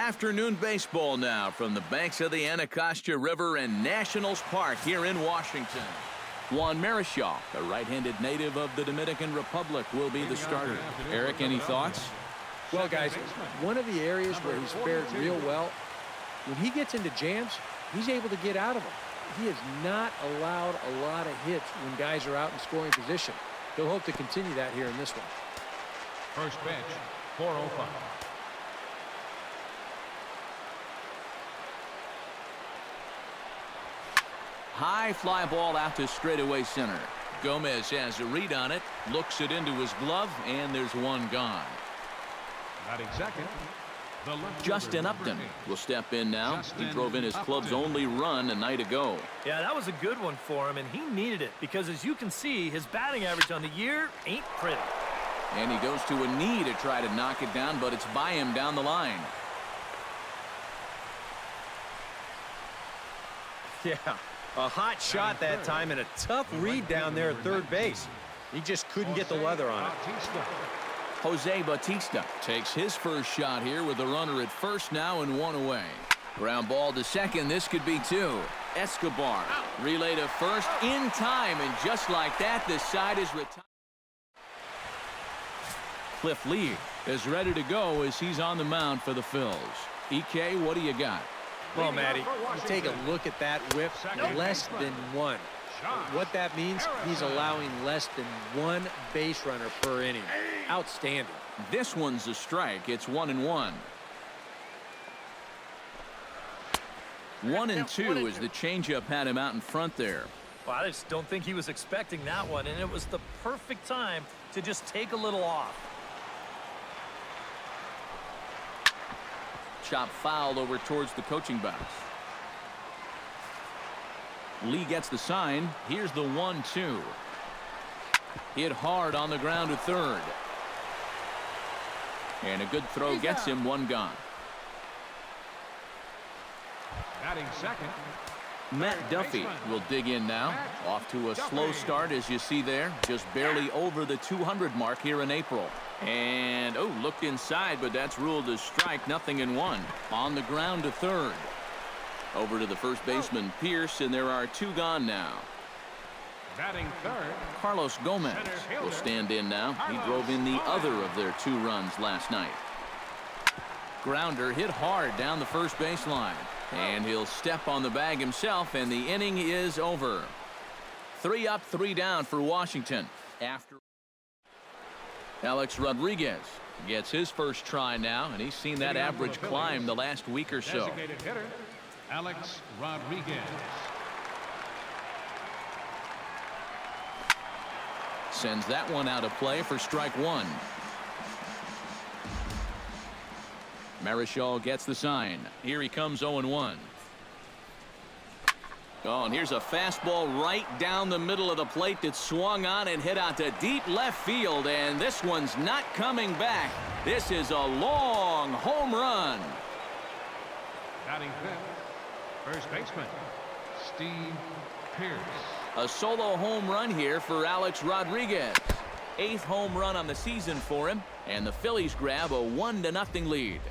Afternoon baseball now from the banks of the Anacostia River and Nationals Park here in Washington. Juan Marichal, a right-handed native of the Dominican Republic, will be the starter. Eric, any thoughts? Well, guys, one of the areas where he's fared real well, when he gets into jams, he's able to get out of them. He has not allowed a lot of hits when guys are out in scoring position. He'll hope to continue that here in this one. First pitch, 4-0. High fly ball out to straightaway center. Gomez has a read on it, looks it into his glove, and there's one gone. Batting second, Justin Upton will step in now. He drove in his club's only run a night ago. Yeah, that was a good one for him, and he needed it because, as you can see, his batting average on the year ain't pretty. And he goes to a knee to try to knock it down, but it's by him down the line. Yeah, a hot shot that time and a tough read down there at third base. He just couldn't get the leather on it. Jose Bautista takes his first shot here with a runner at first now and one away. Ground ball to second. This could be two. Escobar relay to first in time, and just like that, the side is retired. Cliff Lee is ready to go as he's on the mound for the Phillies. EK, what do you got? Well, Matty, you take a look at that whip, less than one. What that means, he's allowing less than one base runner per inning. Outstanding. This one's a strike. It's 1-1. 1-2 as the changeup had him out in front there. Well, I just don't think he was expecting that one, and it was the perfect time to just take a little off. Chop foul over towards the coaching box. Lee gets the sign. Here's the 1-2. Hit hard on the ground to third. And a good throw gets him one gone. batting second, Matt Duffy will dig in now. Off to a slow start, as you see there. Just barely over the 200 mark here in April. And, oh, looked inside, but that's ruled as strike. 0-1. On the ground to third. Over to the first baseman, Pierce, and there are two gone now. batting third, Carlos Gomez will stand in now. He drove in the other of their two runs last night. Grounder hit hard down the first baseline. And he'll step on the bag himself, and the inning is over. 3 up, 3 down for Washington. After Alex Rodriguez gets his first try now, and he's seen that average climb the last week or so. designated hitter, Alex Rodriguez. Sends that one out of play for strike one. Marichal gets the sign. Here he comes 0-1. Oh, and here's a fastball right down the middle of the plate that swung on and hit out to deep left field, and this one's not coming back. This is a long home run. Batting fifth, first baseman, Steve Pierce. A solo home run here for Alex Rodriguez. 8th home run on the season for him, and the Phillies grab a 1-0 lead.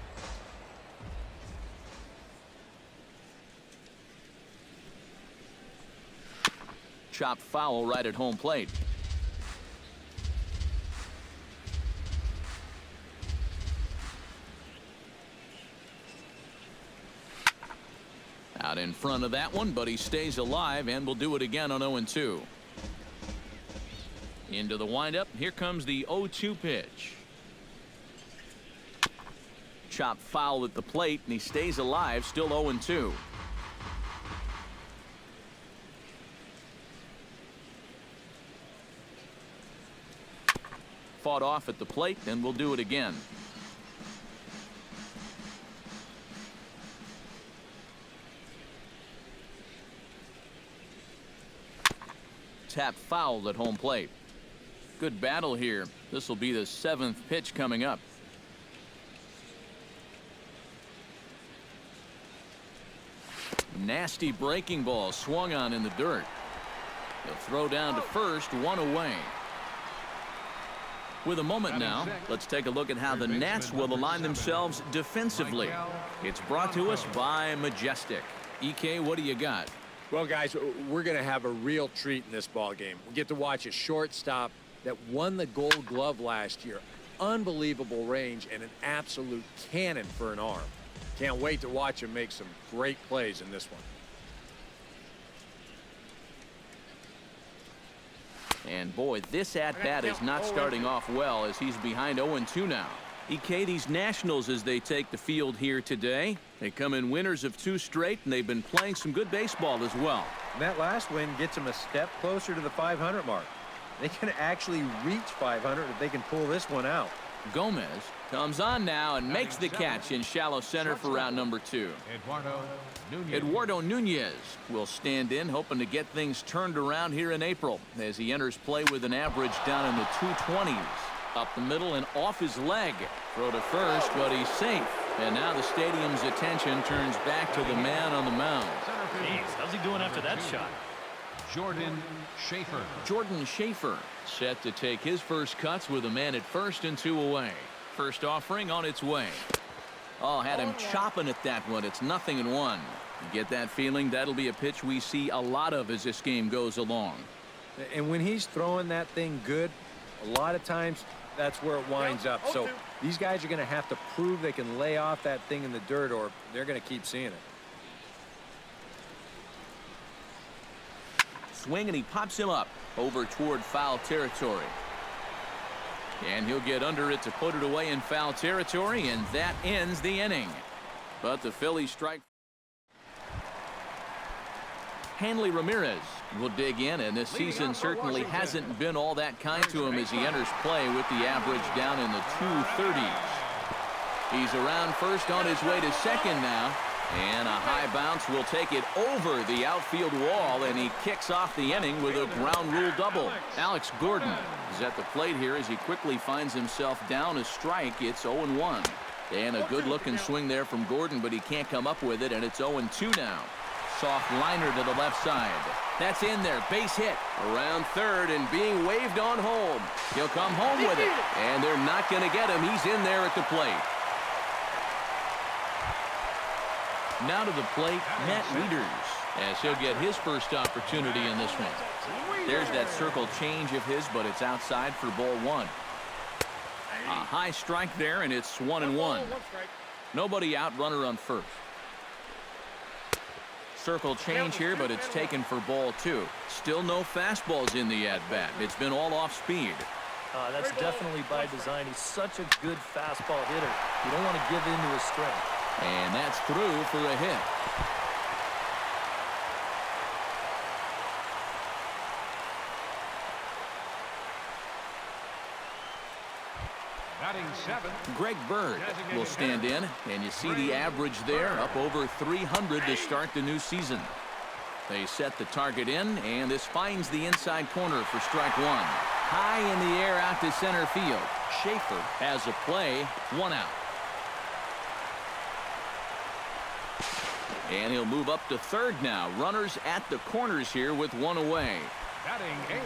Chopped foul right at home plate. Out in front of that one, but he stays alive and will do it again on 0-2. Into the windup. Here comes the 0-2 pitch. Chopped foul at the plate, and he stays alive, still 0-2. Fought off at the plate, and we'll do it again. Tap foul at home plate. Good battle here. This will be the 7th pitch coming up. Nasty breaking ball swung on in the dirt. He'll throw down to first, one away. With a moment now, let's take a look at how the Nats will align themselves defensively. It's brought to us by Majestic. EK, what do you got? Well, guys, we're going to have a real treat in this ball game. We get to watch a shortstop that won the Gold Glove last year. Unbelievable range and an absolute cannon for an arm. Can't wait to watch him make some great plays in this one. And boy, this at-bat is not starting off well as he's behind 0-2 now. EK, these Nationals, as they take the field here today, they come in winners of 2 straight, and they've been playing some good baseball as well. And that last win gets them a step closer to the 500 mark. They can actually reach 500 if they can pull this one out. Gomez comes on now and makes the catch in shallow center for round number 2. Eduardo Nunez will stand in, hoping to get things turned around here in April as he enters play with an average down in the 220s. Up the middle and off his leg. Throw to first, but he's safe. And now the stadium's attention turns back to the man on the mound. Jeez, how's he doing after that shot? Jordan Schaefer set to take his first cuts with a man at first and 2 away. First offering on its way. Oh, had him chopping at that one. It's 0-1. You get that feeling that'll be a pitch we see a lot of as this game goes along. And when he's throwing that thing good, a lot of times that's where it winds up. So these guys are going to have to prove they can lay off that thing in the dirt, or they're going to keep seeing it. Swing, and he pops him up over toward foul territory. And he'll get under it to put it away in foul territory, and that ends the inning. But the Phillies strike. Hanley Ramirez will dig in, and this season certainly hasn't been all that kind to him as he enters play with the average down in the 230s. He's around first on his way to second now, and a high bounce will take it over the outfield wall, and he kicks off the inning with a ground rule double. Alex Gordon is at the plate here as he quickly finds himself down a strike. It's 0-1. And a good-looking swing there from Gordon, but he can't come up with it, and it's 0-2 now. Soft liner to the left side. That's in there. Base hit. Around third and being waved on home. He'll come home with it. And they're not going to get him. He's in there at the plate. Now to the plate, Matt Wieters, as he'll get his first opportunity in this one. There's that circle change of his, but it's outside for ball 1. A high strike there, and it's 1-1. Nobody out, runner on first. Circle change here, but it's taken for ball 2. Still no fastballs in the at-bat. It's been all off speed. That's definitely by design. He's such a good fastball hitter. You don't want to give in to his strength. And that's through for a hit. batting 7. Greg Bird will stand in, and you see the average there, up over 300 to start the new season. They set the target in, and this finds the inside corner for strike 1. High in the air out to center field. Schaefer has a play, 1 out. And he'll move up to third now. Runners at the corners here with 1 away. Batting 8.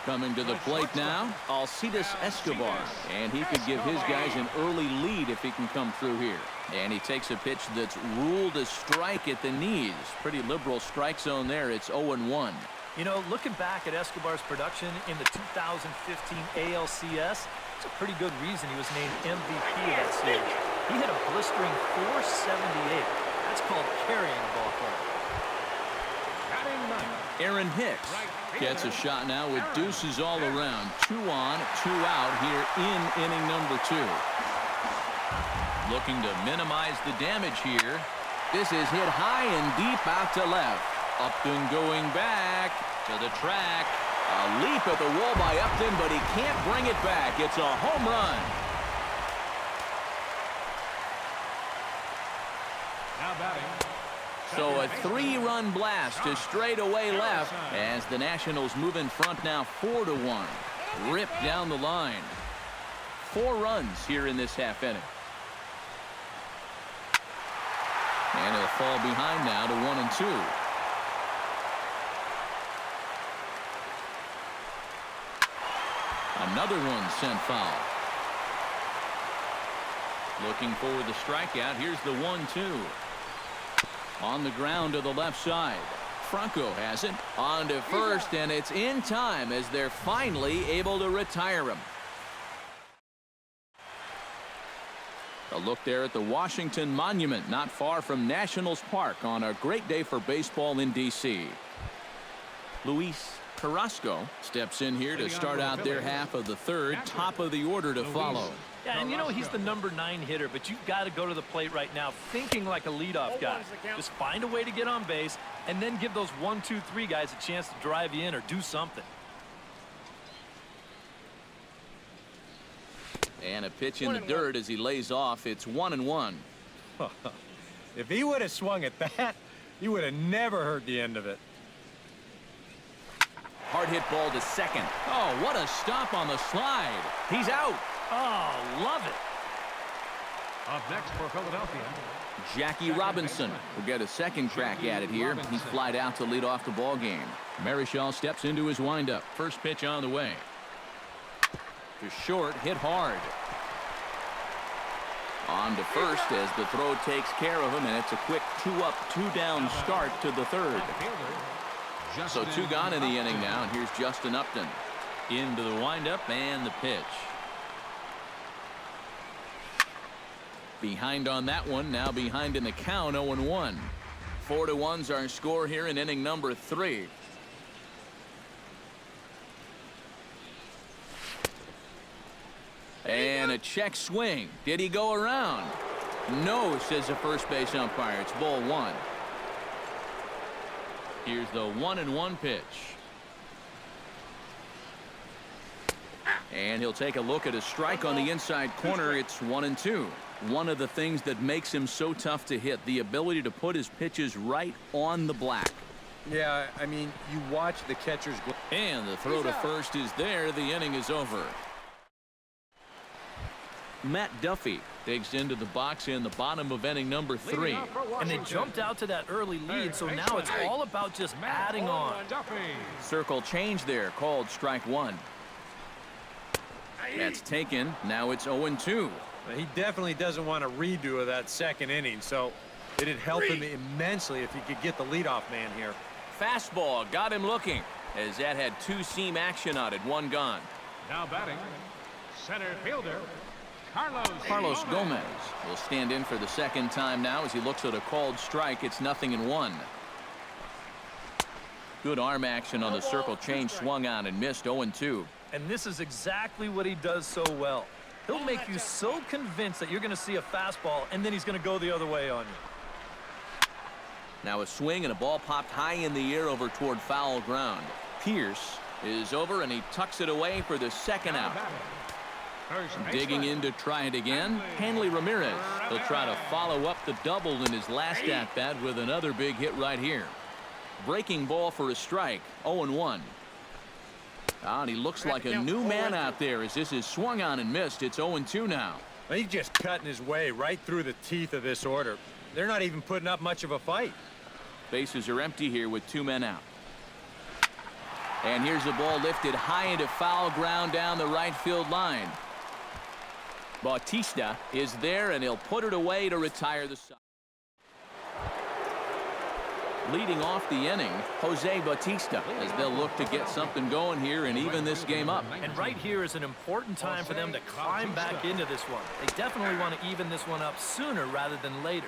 Coming to the plate now, Alcides Escobar. And he could give his guys an early lead if he can come through here. And he takes a pitch that's ruled a strike at the knees. Pretty liberal strike zone there. It's 0-1. You know, looking back at Escobar's production in the 2015 ALCS, it's a pretty good reason he was named MVP of that series. He hit a blistering .478. That's called carrying a ball club. Aaron Hicks gets a shot now with deuces all around. 2 on, 2 out here in inning number 2. Looking to minimize the damage here. This is hit high and deep out to left. Upton going back to the track. A leap at the wall by Upton, but he can't bring it back. It's a home run. Now batting. So a 3-run blast to straightaway left as the Nationals move in front now 4-1. Rip down the line. 4 runs here in this half inning. And he'll fall behind now to 1-2. Another one sent foul. Looking for the strikeout. Here's the 1-2. On the ground to the left side. Franco has it. On to first, and it's in time as they're finally able to retire him. A look there at the Washington Monument, not far from Nationals Park, on a great day for baseball in D.C. Luis Carrasco steps in here to start out their half of the third. Top of the order to follow. Yeah, and you know he's the number 9 hitter, but you've got to go to the plate right now thinking like a leadoff guy. Just find a way to get on base and then give those 1, 2, 3 guys a chance to drive you in or do something. And a pitch in the dirt as he lays off. It's 1-1. If he would have swung at that, he would have never heard the end of it. Hard hit ball to second. Oh, what a stop on the slide. He's out. Oh, love it. Up next for Philadelphia, Jackie Robinson will get a second crack at it here. He's flied out to lead off the ball game. Marichal steps into his windup. First pitch on the way. To short, hit hard. On to first as the throw takes care of him, and it's a quick 2-up, 2-down start to the third. So 2 gone in the inning now, and here's Justin Upton. Into the windup and the pitch. Behind on that one, now behind in the count, 0-1. 4-1's our score here in inning number 3. And a check swing. Did he go around? No, says the first base umpire. It's ball 1. Here's the 1-1 pitch. And he'll take a look at a strike on the inside corner. It's 1-2. One of the things that makes him so tough to hit, the ability to put his pitches right on the black. Yeah, I mean, you watch the catcher's... And the throw to first is there. The inning is over. Matt Duffy digs into the box in the bottom of inning number 3. And they jumped out to that early lead, so now it's all about just adding on. Circle change there, called strike 1. That's taken. Now it's 0-2. He definitely doesn't want a redo of that second inning, so it'd help him immensely if he could get the leadoff man here. Fastball got him looking as that had 2-seam action on it. 1 gone. now batting, center fielder, Carlos Gomez will stand in for the second time now as he looks at a called strike. It's 0-1. Good arm action on the circle change, swung on and missed. 0-2. And this is exactly what he does so well. He'll make you so convinced that you're going to see a fastball, and then he's going to go the other way on you. Now a swing and a ball popped high in the air over toward foul ground. Pierce is over and he tucks it away for the second out. Digging in to try it again, Hanley Ramirez. He'll try to follow up the double in his last at-bat with another big hit right here. Breaking ball for a strike. 0-1. And he looks like a new man out there as this is swung on and missed. It's 0-2 now. He's just cutting his way right through the teeth of this order. They're not even putting up much of a fight. Bases are empty here with 2 men out. And here's the ball lifted high into foul ground down the right field line. Bautista is there and he'll put it away to retire the side. Leading off the inning, Jose Bautista, as they'll look to get something going here and even this game up. And right here is an important time for them to climb back into this one. They definitely want to even this one up sooner rather than later.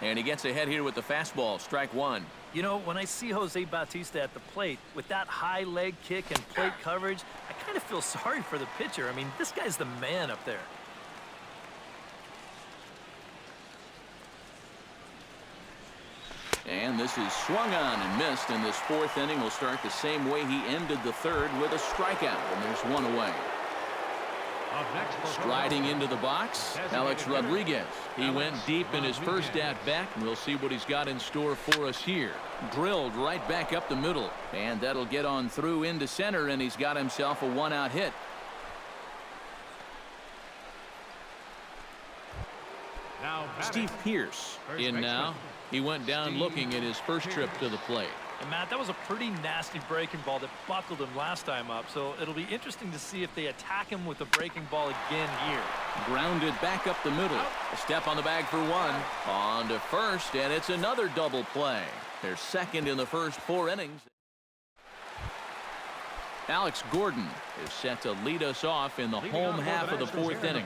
And he gets ahead here with the fastball. Strike 1. You know, when I see Jose Bautista at the plate with that high leg kick and plate coverage, I kind of feel sorry for the pitcher. I mean, this guy's the man up there. And this is swung on and missed, and this 4th inning will start the same way he ended the 3rd with a strikeout, and there's 1 away. Striding into the box, Alex Rodriguez. He went deep in his first at-bat, and we'll see what he's got in store for us here. Drilled right back up the middle, and that'll get on through into center, and he's got himself a 1-out hit. Steve Pierce in now. He went down looking at his first trip to the plate. And Matt, that was a pretty nasty breaking ball that buckled him last time up, so it'll be interesting to see if they attack him with the breaking ball again here. Grounded back up the middle. A step on the bag for one. On to first, and it's another double play. They're second in the first 4 innings. Alex Gordon is set to lead us off in the home half of the 4th inning.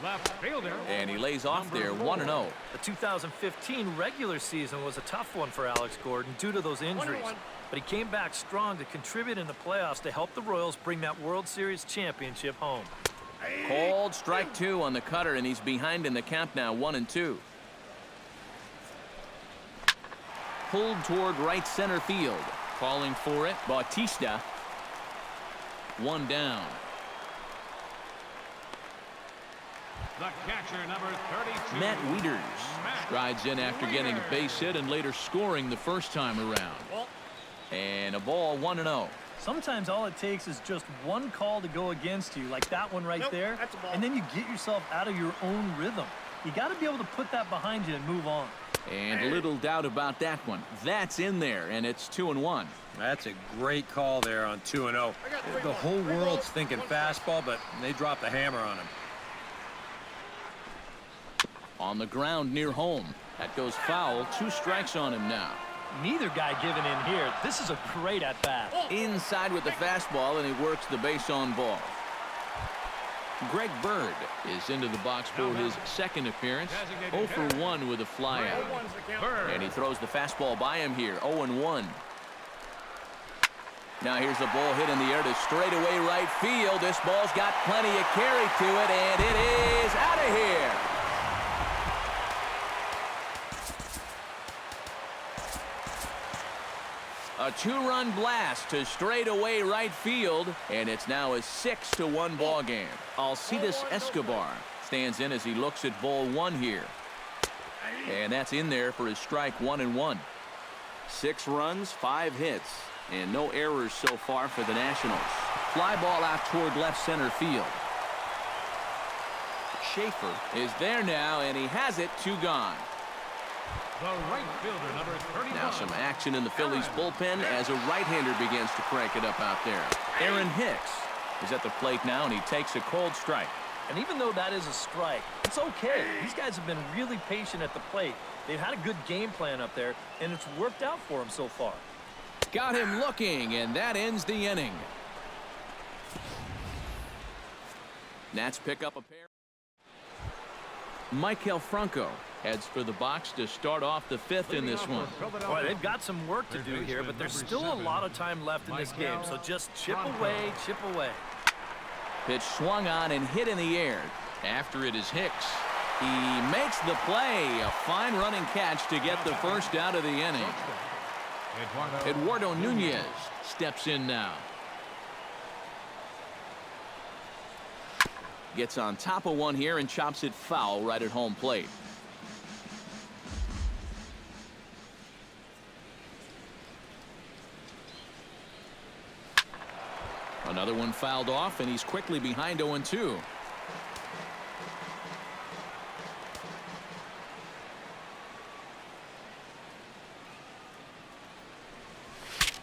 Left fielder. And he lays off there 1-0. The 2015 regular season was a tough one for Alex Gordon due to those injuries. But he came back strong to contribute in the playoffs to help the Royals bring that World Series championship home. Called strike 2 on the cutter, and he's behind in the count now, 1-2. Pulled toward right center field. Calling for it, Bautista. 1 down. The catcher, number 32. Matt Wieters strides in after getting a base hit and later scoring the first time around. And a ball, 1-0. Sometimes all it takes is just one call to go against you, like that one right there, and then you get yourself out of your own rhythm. You got to be able to put that behind you and move on. And little doubt about that one. That's in there, and it's 2-1. That's a great call there on 2-0. The whole world's thinking fastball, but they dropped the hammer on him. On the ground near home. That goes foul. 2 strikes on him now. Neither guy giving in here. This is a great at-bat. Inside with the fastball, and he works the base on ball. Greg Bird is into the box for his second appearance. 0 for 1 with a flyout. And he throws the fastball by him here. 0-1. Now here's a ball hit in the air to straightaway right field. This ball's got plenty of carry to it, and it is out of here. A 2-run blast to straightaway right field, and it's now a 6-1 ball game. Alcides Escobar stands in as he looks at ball 1 here. And that's in there for his strike 1-1. 6 runs, 5 hits, and no errors so far for the Nationals. Fly ball out toward left center field. Schaefer is there now, and he has it. 2 gone. The right fielder, number 31. Now some action in the Phillies bullpen as a right-hander begins to crank it up out there. Aaron Hicks is at the plate now, and he takes a cold strike. And even though that is a strike, it's okay. These guys have been really patient at the plate. They've had a good game plan up there, and it's worked out for them so far. Got him looking, and that ends the inning. Nats pick up a pair. Maikel Franco heads for the box to start off the 5th in this one. Boy, they've got some work to do here, but there's still a lot of time left in this game, so just chip away, chip away. Pitch swung on and hit in the air. After it is Hicks. He makes the play. A fine running catch to get the first out of the inning. Eduardo Nunez steps in now. Gets on top of one here and chops it foul right at home plate. Another one fouled off, and he's quickly behind 0-2.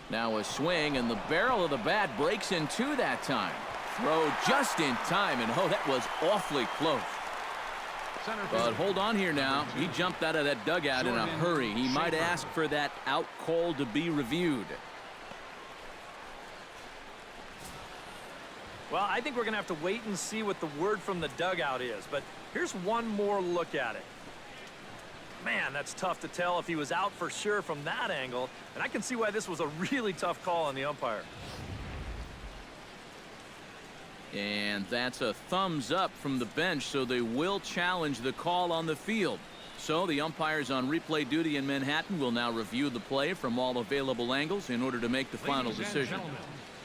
Now a swing, and the barrel of the bat breaks in 2 that time. Throw just in time, and oh, that was awfully close. But hold on here now. He jumped out of that dugout in a hurry. He might ask for that out call to be reviewed. Well, I think we're going to have to wait and see what the word from the dugout is, but here's one more look at it. Man, that's tough to tell if he was out for sure from that angle, and I can see why this was a really tough call on the umpire. And that's a thumbs up from the bench, so they will challenge the call on the field. So the umpires on replay duty in Manhattan will now review the play from all available angles in order to make the final decision.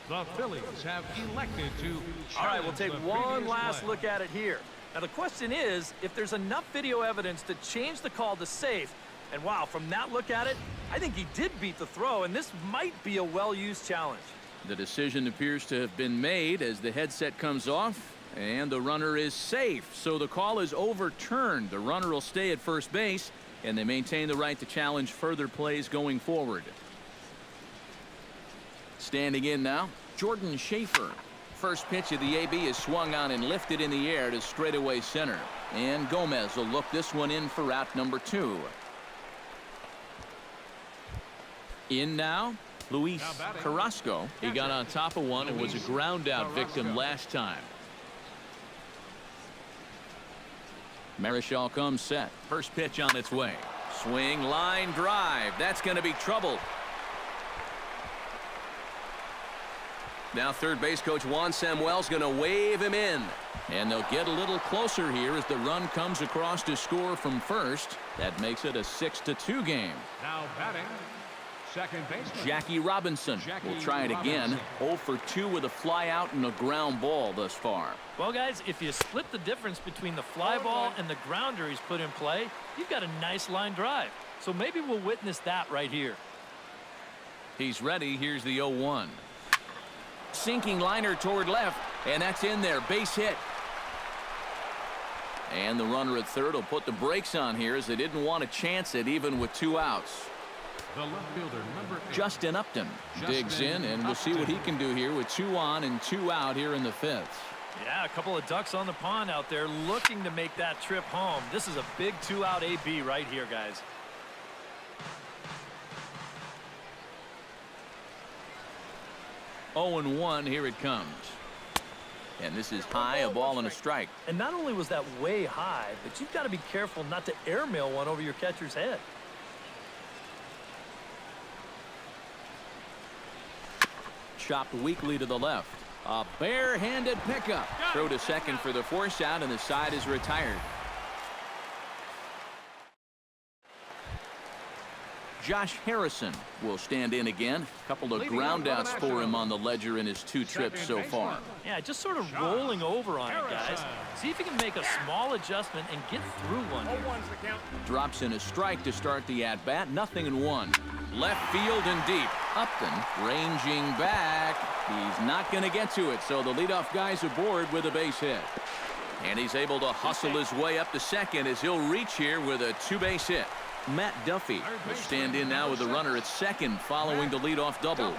The Phillies have elected to. All right, we'll take one last look at it here. Now, the question is, if there's enough video evidence to change the call to safe, and wow, from that look at it, I think he did beat the throw, and this might be a well-used challenge. The decision appears to have been made as the headset comes off, and the runner is safe. So the call is overturned. The runner will stay at first base, and they maintain the right to challenge further plays going forward. Standing in now, Jordan Schaefer. First pitch of the AB is swung on and lifted in the air to straightaway center. And Gomez will look this one in for out number 2. In now, Luis Carrasco. He got on top of one and was a ground out victim last time. Marichal comes set. First pitch on its way. Swing, line, drive. That's going to be trouble. Now third base coach Juan Samuel's going to wave him in. And they'll get a little closer here as the run comes across to score from first. That makes it a 6-2 game. Now batting, second baseman Jackie Robinson will try it again. 0 for 2 with a fly out and a ground ball thus far. Well, guys, if you split the difference between the fly ball and the grounder he's put in play, you've got a nice line drive. So maybe we'll witness that right here. He's ready. Here's the 0-1. Sinking liner toward left, and that's in there. Base hit. And the runner at third will put the brakes on here as they didn't want to chance it even with 2 outs. The left fielder, number 8. Justin Upton digs in, and we'll see what he can do here with 2 on and 2 out here in the 5th. Yeah, a couple of ducks on the pond out there looking to make that trip home. This is a big 2-out AB right here, guys. Oh and 1, here it comes. And this is high, a ball and a strike. And not only was that way high, but you've got to be careful not to airmail one over your catcher's head. Chopped weakly to the left. A bare-handed pickup. Throw to second for the force out, and the side is retired. Josh Harrison will stand in again. A couple of ground outs for him on the ledger in his 2 trips so far. Yeah, just sort of rolling over on it, guys. See if he can make a small adjustment and get through one here. Drops in a strike to start the at-bat. 0-1. Left field and deep. Upton ranging back. He's not going to get to it, so the leadoff guy's aboard with a base hit. And he's able to hustle his way up to second as he'll reach here with a 2-base hit. Matt Duffy will stand in now with the runner at second following the leadoff double.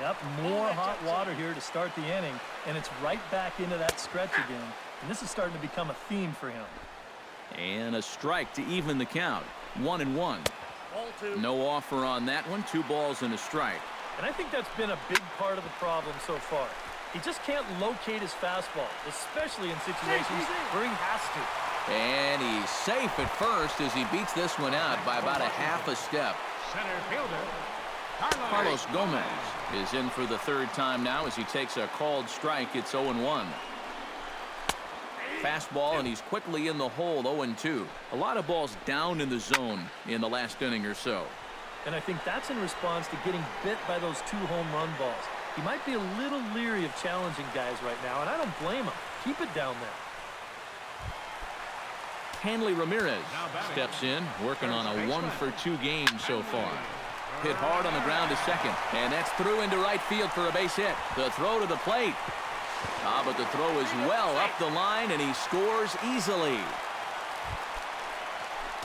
Yep, more hot water here to start the inning, and it's right back into that stretch again. And this is starting to become a theme for him. And a strike to even the count. 1-1. No offer on that one. 2 balls and a strike. And I think that's been a big part of the problem so far. He just can't locate his fastball, especially in situations where he has to. And he's safe at first as he beats this one out by about a half a step. Center fielder, Carlos Gomez is in for the 3rd time now as he takes a called strike. It's 0-1. Fastball, and he's quickly in the hole. 0-2. A lot of balls down in the zone in the last inning or so. And I think that's in response to getting bit by those 2 home run balls. He might be a little leery of challenging guys right now, and I don't blame him. Keep it down there. Hanley Ramirez steps in, working on a 1 for 2 game so far. Hit hard on the ground to second, and that's through into right field for a base hit. The throw to the plate. But the throw is well up the line, and he scores easily.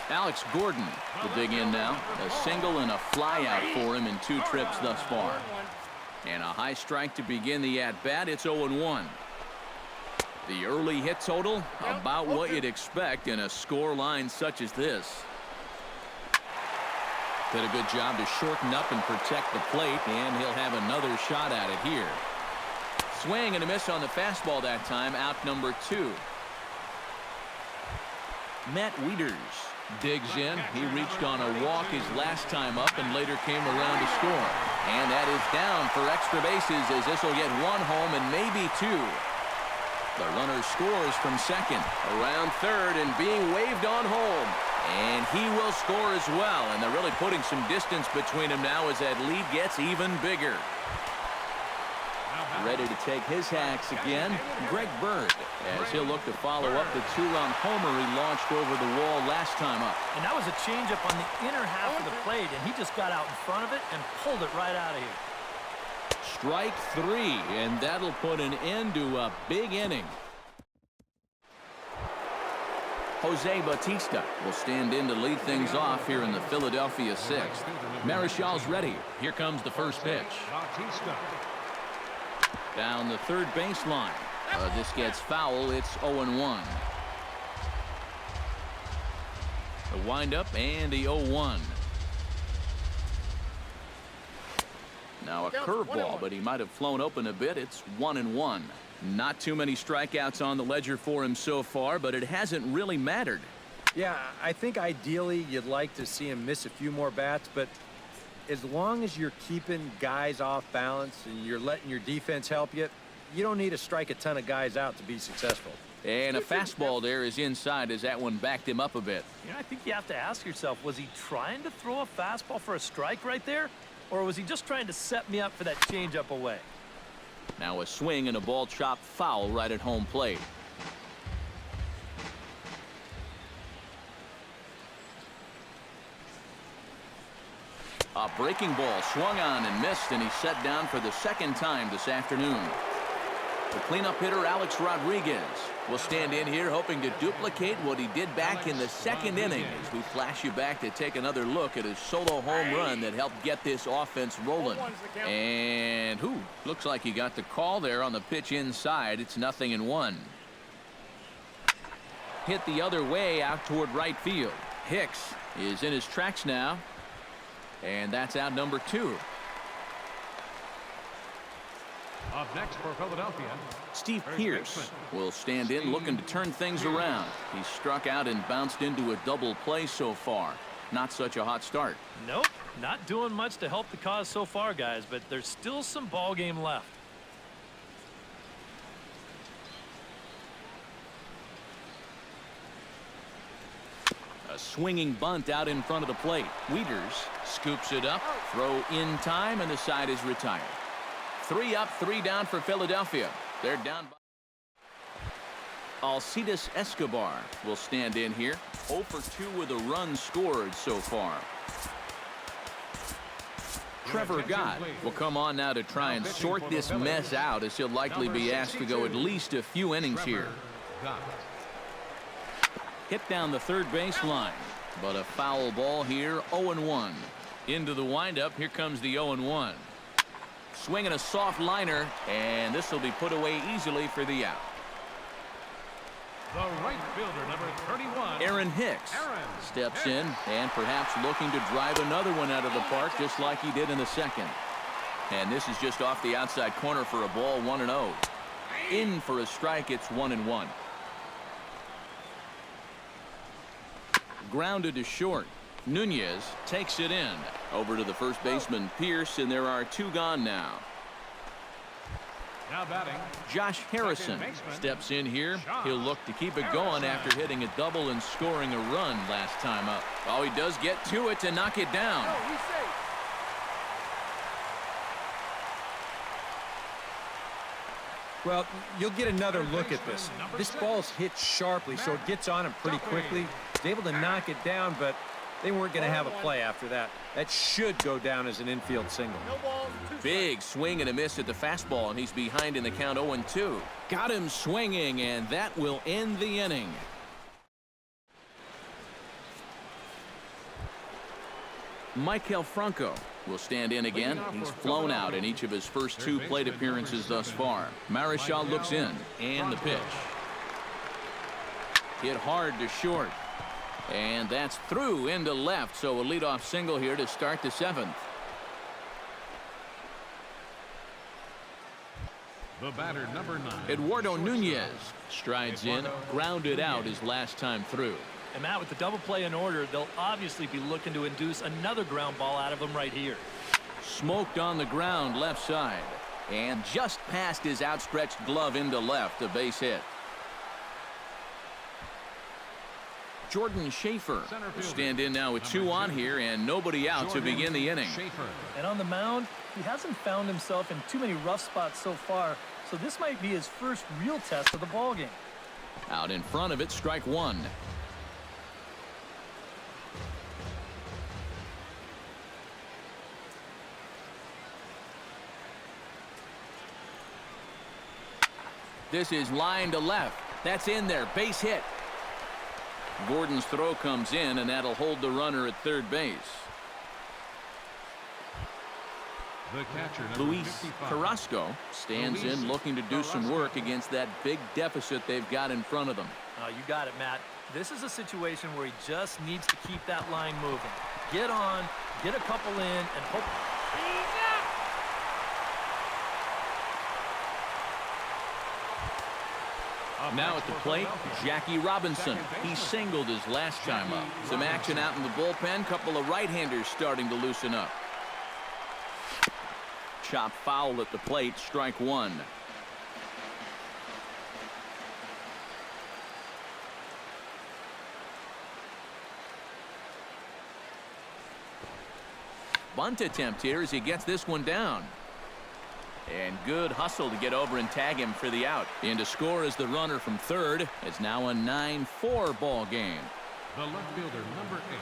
Alex Gordon will dig in now. A single and a fly out for him in 2 trips thus far. And a high strike to begin the at-bat. It's 0-1. The early hit total, about what you'd expect in a score line such as this. Did a good job to shorten up and protect the plate, and he'll have another shot at it here. Swing and a miss on the fastball that time. Out number 2. Matt Wieters digs in. He reached on a walk his last time up and later came around to score. And that is down for extra bases as this will get 1 home and maybe 2. The runner scores from second, around third, and being waved on home. And he will score as well. And they're really putting some distance between them now as that lead gets even bigger. Ready to take his hacks again, Greg Bird, as he'll look to follow up the 2-run homer he launched over the wall last time up. And that was a changeup on the inner half of the plate, and he just got out in front of it and pulled it right out of here. Strike 3, and that'll put an end to a big inning. Jose Bautista will stand in to lead things off here in the Philadelphia sixth. Marischal's ready. Here comes the first pitch. Bautista. Down the third baseline. This gets foul. It's 0-1. The windup and the 0-1. Now a curveball, but he might have flown open a bit. It's 1-1. Not too many strikeouts on the ledger for him so far, but it hasn't really mattered. Yeah, I think ideally you'd like to see him miss a few more bats, but as long as you're keeping guys off balance and you're letting your defense help you, you don't need to strike a ton of guys out to be successful. And a fastball there is inside as that one backed him up a bit. You know, I think you have to ask yourself, was he trying to throw a fastball for a strike right there? Or was he just trying to set me up for that changeup away? Now a swing and a ball chopped foul right at home plate. A breaking ball swung on and missed, and he's set down for the second time this afternoon. The cleanup hitter, Alex Rodriguez, will stand in here hoping to duplicate what he did back in the second inning as we flash you back to take another look at his solo home run that helped get this offense rolling. And looks like he got the call there on the pitch inside. It's 0-1. Hit the other way out toward right field. Hicks is in his tracks now, and that's out number 2. Up next for Philadelphia, Steve Pearce will stand in looking to turn things around. He struck out and bounced into a double play so far. Not such a hot start. Nope, not doing much to help the cause so far, guys, but there's still some ball game left. A swinging bunt out in front of the plate. Wieters scoops it up, throw in time, and the side is retired. 3 up, 3 down for Philadelphia. They're down by Alcides Escobar will stand in here. 0 for 2 with a run scored so far. Trevor Gott will come on now to try and sort this mess out, as he'll likely be asked to go at least a few innings here. Hit down the third baseline, but a foul ball here. 0-1. Into the windup. Here comes the 0-1. Swinging a soft liner, and this will be put away easily for the out. the right fielder, number 31. Aaron Hicks steps in and perhaps looking to drive another one out of the park just like he did in the second. And this is just off the outside corner for a ball, 1-0. In for a strike, it's 1-1. Grounded to short. Nunez takes it in. Over to the first baseman, Pierce, and there are 2 gone now. Now batting, Josh Harrison steps in here. He'll look to keep it going after hitting a double and scoring a run last time up. Oh, he does get to it to knock it down. Well, you'll get another look at this. This ball's hit sharply, so it gets on him pretty quickly. He's able to knock it down, but they weren't going to have a play after that. That should go down as an infield single. Big swing and a miss at the fastball, and he's behind in the count 0-2. Got him swinging, and that will end the inning. Maikel Franco will stand in again. He's flown out in each of his first 2 plate appearances thus far. Marischal looks in, and the pitch. Hit hard to short. And that's through into left, so a leadoff single here to start the 7th. the batter, number 9. Eduardo Nunez strides in, grounded out his last time through. And Matt, with the double play in order, they'll obviously be looking to induce another ground ball out of him right here. Smoked on the ground left side, and just past his outstretched glove into left, a base hit. Jordan Schaefer will stand in now with 2 on here and nobody out to begin the inning. And on the mound, he hasn't found himself in too many rough spots so far, so this might be his first real test of the ballgame. Out in front of it, strike 1. This is line to left. That's in there. Base hit. Gordon's throw comes in, and that'll hold the runner at third base. The catcher, number Luis 55. Carrasco stands in looking to do some work against that big deficit they've got in front of them. You got it, Matt. This is a situation where he just needs to keep that line moving. Get on, get a couple in, and hope. Now at the plate, Jackie Robinson. He singled his last time up. Some action out in the bullpen. Couple of right-handers starting to loosen up. Chop foul at the plate. Strike one. Bunt attempt here as he gets this one down. And good hustle to get over and tag him for the out. In to score is the runner from third. It's now a 9-4 ball game. The left fielder, number 8.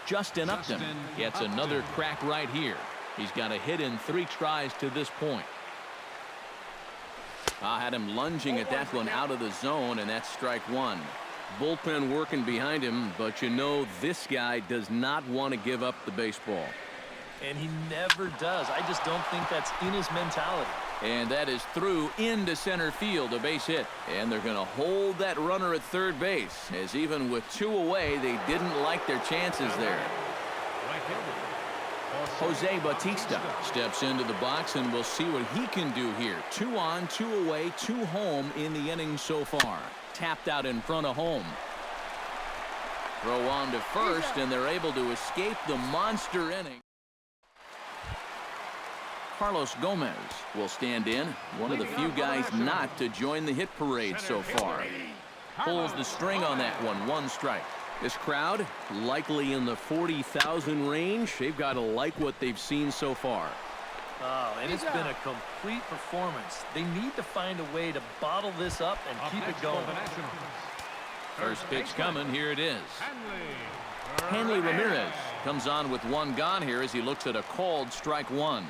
Justin Upton gets another crack right here. He's got a hit in 3 tries to this point. I had him lunging at that one out of the zone, and that's strike one. Bullpen working behind him, but you know this guy does not want to give up the baseball. And he never does. I just don't think that's in his mentality. And that is through into center field, a base hit. And they're going to hold that runner at third base, as even with 2 away, they didn't like their chances there. Jose Bautista steps into the box, and we'll see what he can do here. 2 on, 2 away, 2 home in the inning so far. Tapped out in front of home. Throw on to first, and they're able to escape the monster inning. Carlos Gomez will stand in, one of the few guys not to join the hit parade so far. Pulls the string on that one, 1 strike. This crowd likely in the 40,000 range. They've got to like what they've seen so far. Oh, and it's been a complete performance. They need to find a way to bottle this up and keep it going. First pitch coming. Here it is. Hanley Ramirez comes on with 1 gone here as he looks at a called strike one.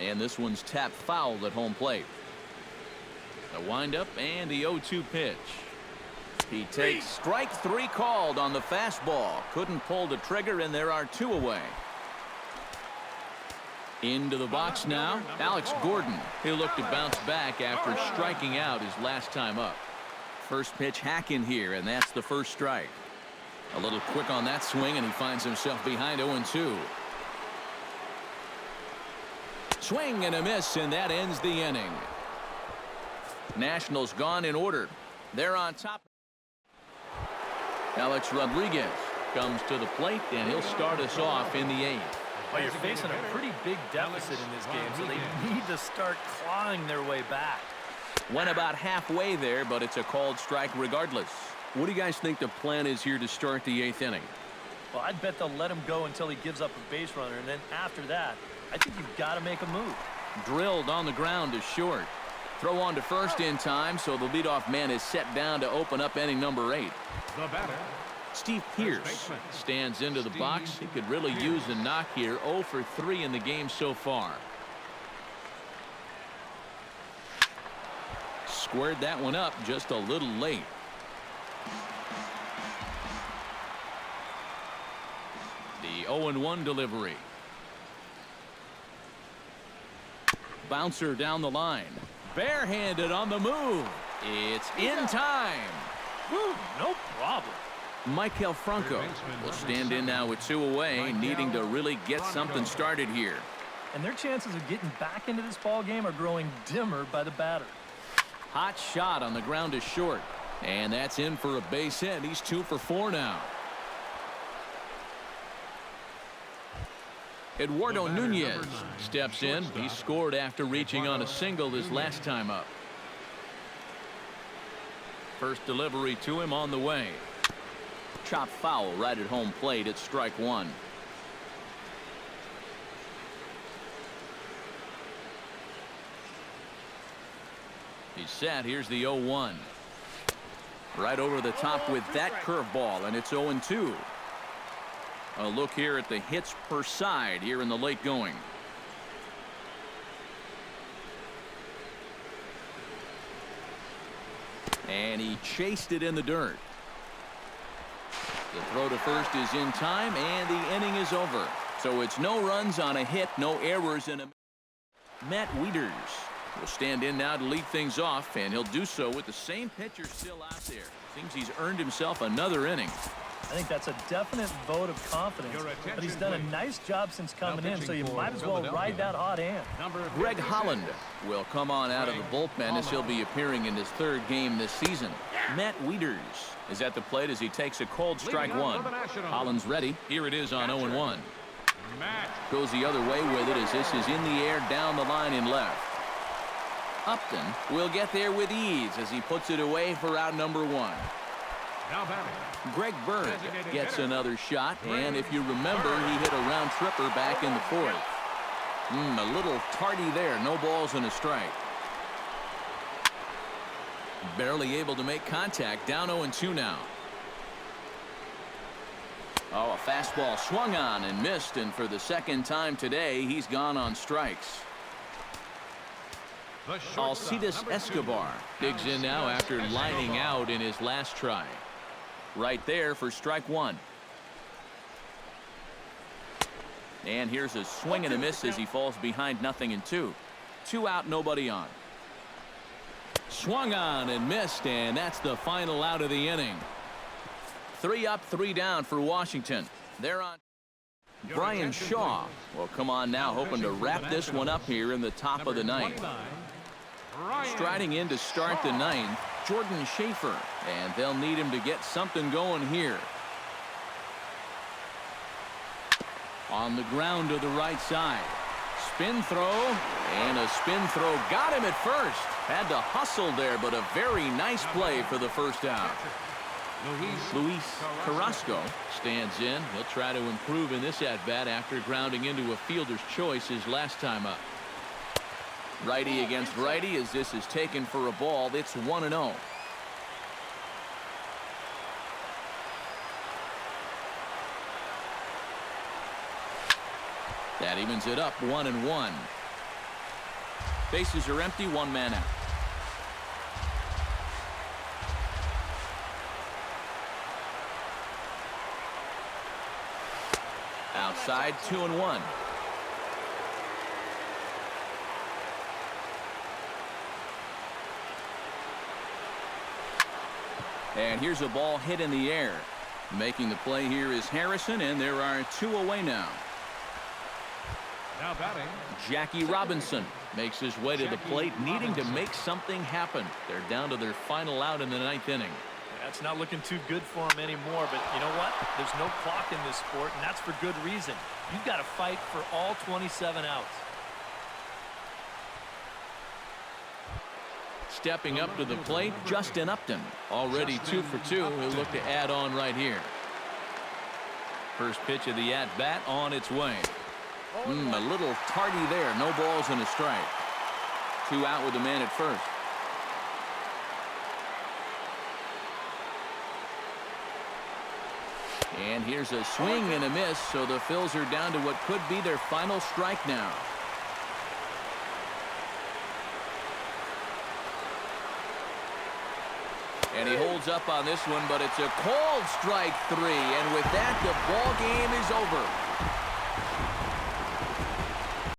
And this one's tapped foul at home plate. The windup and the 0-2 pitch. He takes strike 3 called on the fastball. Couldn't pull the trigger, and there are 2 away. Into the box now, Alex Gordon. He'll look to bounce back after striking out his last time up. First pitch hack in here, and that's the first strike. A little quick on that swing, and he finds himself behind 0-2. Swing and a miss, and that ends the inning. Nationals gone in order. They're on top. Alex Rodriguez comes to the plate, and he'll start us off in the 8th. Well, you're facing a pretty big deficit in this game, so they need to start clawing their way back. Went about halfway there, but it's a called strike regardless. What do you guys think the plan is here to start the 8th inning? Well, I'd bet they'll let him go until he gives up a base runner, and then after that, I think you've got to make a move. Drilled on the ground is short. Throw on to first in time, so the leadoff man is set down to open up inning number 8. The batter, Steve Pearce stands into the box. He could really use a knock here. 0 for 3 in the game so far. Squared that one up just a little late. The 0-1 delivery. Bouncer down the line. Barehanded on the move. It's in time. Woo, no problem. Maikel Franco will stand in now with 2 away, needing to really get something started here. And their chances of getting back into this ball game are growing dimmer by the batter. Hot shot on the ground is short. And that's in for a base hit. He's 2 for 4 now. Eduardo Nunez steps in. He scored after reaching on a single his last time up. First delivery to him on the way. Chop foul right at home plate at strike 1. He's set. Here's the 0-1. Right over the top with that curveball, and it's 0-2. A look here at the hits per side here in the late going. And he chased it in the dirt. The throw to first is in time, and the inning is over. So it's no runs on a hit, no errors in a... Matt Wieters will stand in now to lead things off, and he'll do so with the same pitcher still out there. Seems he's earned himself another inning. I think that's a definite vote of confidence. But he's done a nice job since coming in, so you might as well ride that hot hand. Greg Holland will come on out of the bullpen as he'll be appearing in his third game this season. Matt Wieters is at the plate as he takes a cold strike one. Holland's ready. Here it is on 0-1. Goes the other way with it as this is in the air down the line in left. Upton will get there with ease as he puts it away for out number one. Greg Bird gets another shot, and if you remember, he hit a round tripper back in the fourth. A little tardy there. No balls and a strike. Barely able to make contact. Down 0-2 now. Oh, a fastball swung on and missed, and for the second time today, he's gone on strikes. Alcides Escobar digs in now after lining out in his last try. Right there for strike one. And here's a swing and a miss as he falls behind 0-2. 2 out, nobody on. Swung on and missed, and that's the final out of the inning. 3 up, 3 down for Washington. They're on. Brian Shaw will come on now, hoping to wrap this one up here in the top of the ninth. Striding in to start the ninth, Jordan Schaefer, and they'll need him to get something going here. On the ground to the right side. Spin throw, and a spin throw got him at first. Had to hustle there, but a very nice play for the first out. Luis Carrasco stands in. He'll try to improve in this at-bat after grounding into a fielder's choice his last time up. Righty against righty as this is taken for a ball. It's 1-0. That evens it up 1-1. Bases are empty, 1 man out. Outside, 2-1. And here's a ball hit in the air. Making the play here is Harrison, and there are 2 away now. Now batting, Jackie Robinson makes his way to the plate, needing to make something happen. They're down to their final out in the 9th inning. That's not looking too good for him anymore, but you know what? There's no clock in this sport, and that's for good reason. You've got to fight for all 27 outs. Stepping up to the plate, Justin Upton. Already 2 for 2. He'll look to add on right here. First pitch of the at-bat on its way. A little tardy there. No balls and a strike. 2 out with the man at first. And here's a swing and a miss, so the Phils are down to what could be their final strike now. And he holds up on this one, but it's a cold strike 3, and with that, the ball game is over.